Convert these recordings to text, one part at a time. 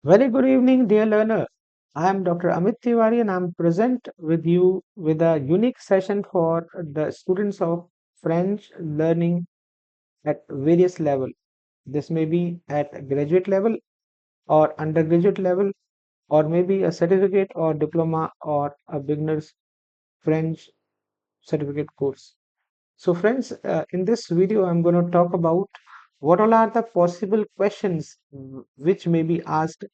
Very good evening, dear learner. I am Dr. Amit Tiwari and I am present with you with a unique session for the students of French learning at various level. This may be at graduate level or undergraduate level or maybe a certificate or diploma or a beginner's French certificate course. So friends, in this video, I'm going to talk about what all are the possible questions which may be asked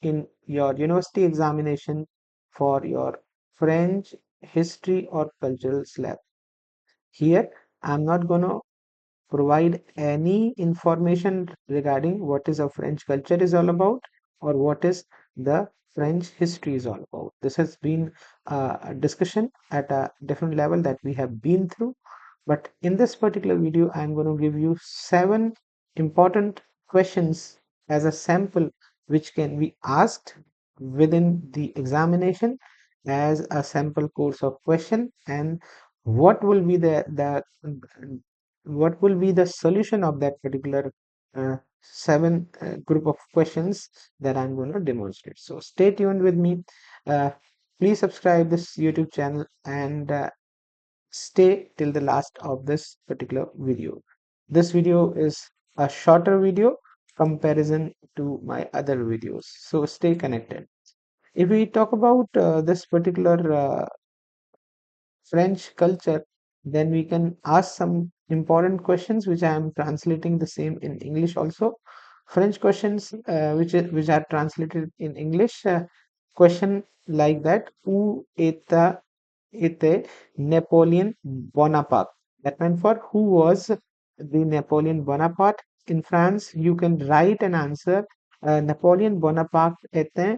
in your university examination for your French history or cultural slab. Here, I'm not going to provide any information regarding what is a French culture is all about or what is the French history is all about. This has been a discussion at a different level that we have been through. But in this particular video, I'm going to give you 7 important questions as a sample which can be asked within the examination as a sample course of question, and what will be the solution of that particular seven group of questions that I'm going to demonstrate. So stay tuned with me. Uh, Please subscribe this YouTube channel and stay till the last of this particular video. This video is a shorter video comparison to my other videos. So stay connected. If we talk about this particular French culture, then we can ask some important questions which I am translating the same in English also. French questions which are translated in English. Question like that: Où était Napoleon Bonaparte? That meant for who was the Napoleon Bonaparte in France? You can write an answer. Napoleon Bonaparte était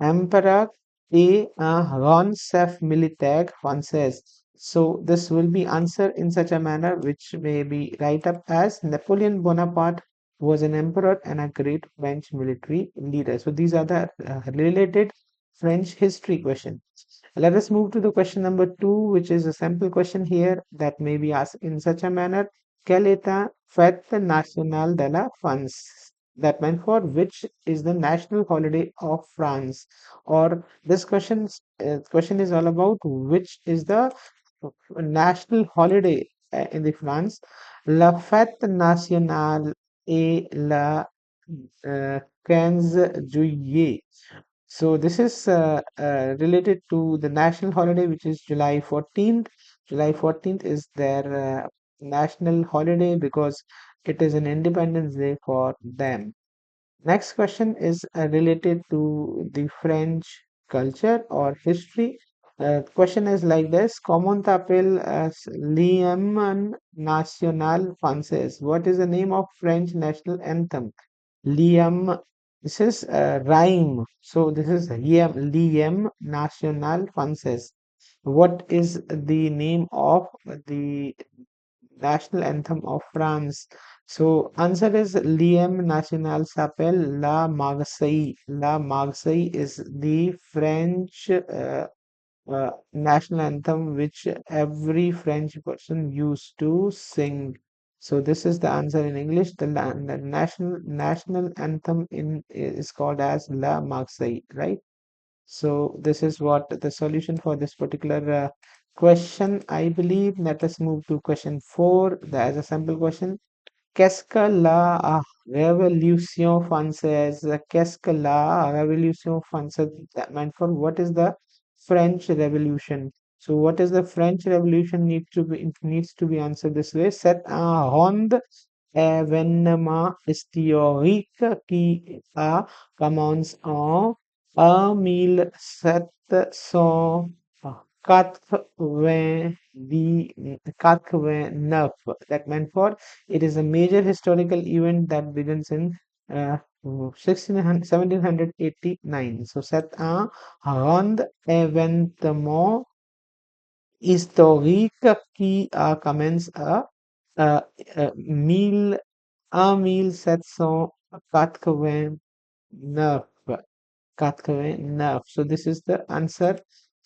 emperor et un grand chef militaire français. So this will be answered in such a manner which may be write up as Napoleon Bonaparte was an emperor and a great French military leader. So these are the related French history question. Let us move to the question number 2, which is a sample question here that may be asked in such a manner. Quelle est la fête nationale de la France? That meant for which is the national holiday of France? Or this question is all about which is the national holiday in the France. La fête nationale est la 15 juillet. So this is related to the national holiday, which is July 14th. July 14th is their national holiday because it is an Independence Day for them. Next question is related to the French culture or history. Question is like this: Comment appelle l'hymne national français? What is the name of French national anthem? Liam, this is rhyme. So this is Liam National Français. What is the name of the national anthem of France? So answer is Liam National s'appelle La Marseillaise. La Marseillaise is the French national anthem which every French person used to sing. So this is the answer in English. The national anthem in is called as La Marseillaise, right? So this is what the solution for this particular question, I believe. Let us move to question 4 as a sample question. Qu'est-ce que la Révolution française? Qu'est-ce que la Révolution française? That meant for what is the French Revolution? So what is the French Revolution needs to be answered this way. C'est un grand événement historique qui a commencé en 1789. That meant for it is a major historical event that begins in 1789. So c'est un grand événement historique qui a commencé à 1789. 89. So this is the answer.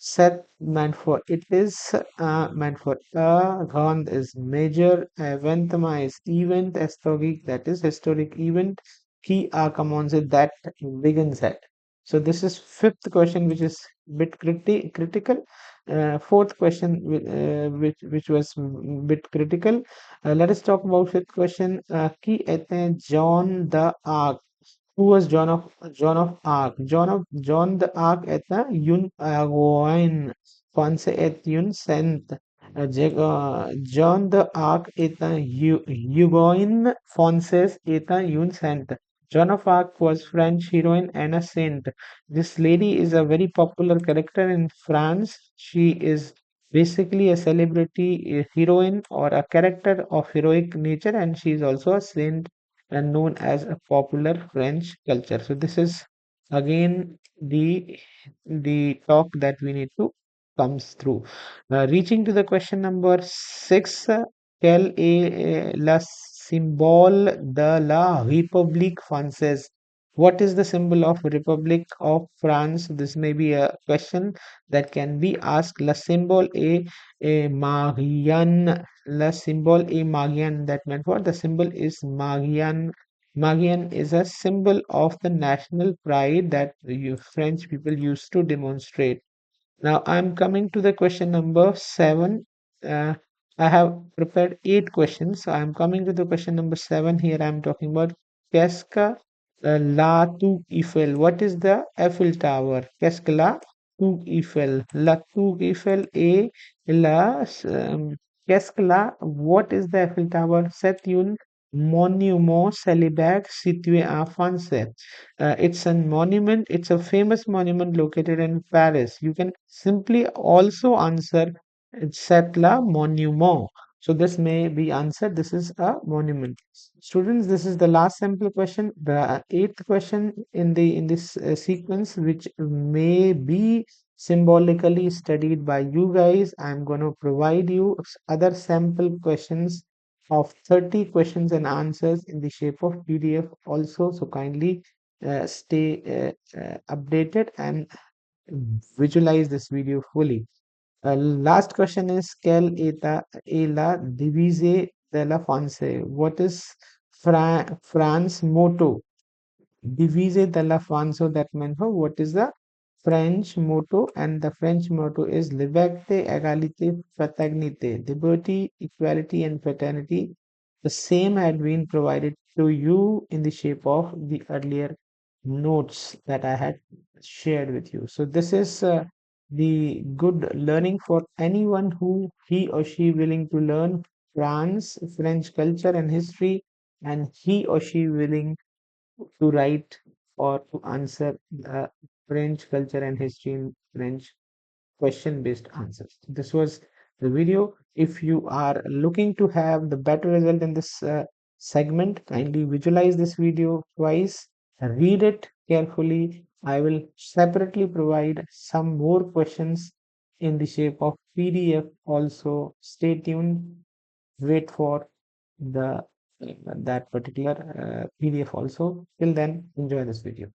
Set meant for it is meant for grand is major, eventma is event, historic that is historic event, qui a commencé that begins at. So this is fifth question, which is bit critical. Fourth question, which was bit critical. Let us talk about fifth question. Qui était John the Ark? Who was John of Arc? John the Arc était une héroïne française et une sainte. John the Arc est un héroïne française et une sainte. Joan of Arc was French heroine and a saint. This lady is a very popular character in France. She is basically a celebrity heroine or a character of heroic nature, and she is also a saint and known as a popular French culture. So this is again the talk that we need to comes through. Reaching to the question number six, quel est la symbole de la République française? What is the symbol of Republic of France? This may be a question that can be asked. La symbole est Marianne. La symbol est Marianne. That meant what? The symbol is Marianne. Marianne is a symbol of the national pride that you French people used to demonstrate. Now I'm coming to the question number seven. Uh, I have prepared eight questions. So I'm coming to the question number seven. Here I'm talking about Qu'est-ce que la Tour Eiffel? What is the Eiffel Tower? Qu'est-ce que la Tour Eiffel? La Tour Eiffel est la. Qu'est-ce que la? What is the Eiffel Tower? C'est un monument célèbre situé en France. It's a monument, it's a famous monument located in Paris. You can simply also answer Setla Monument. So this may be answered. This is a monument. Students, this is the last sample question, the eighth question in this sequence, which may be symbolically studied by you guys. I'm going to provide you other sample questions of 30 questions and answers in the shape of PDF also. So kindly stay updated and visualize this video fully. Last question is quelle est la devise de la France? What is France motto? Divise dall'Afonso, that meant what is the French motto? And the French motto is Liberté, Égalité, Fraternité, liberty, equality, and fraternity. The same had been provided to you in the shape of the earlier notes that I had shared with you. So this is the good learning for anyone who he or she willing to learn French culture and history, and he or she willing to write or to answer the French culture and history in French question based answers. This was the video. If you are looking to have the better result in this segment, kindly visualize this video twice, read it carefully. I will separately provide some more questions in the shape of PDF also. Stay tuned, wait for the that particular PDF also. Till then, enjoy this video.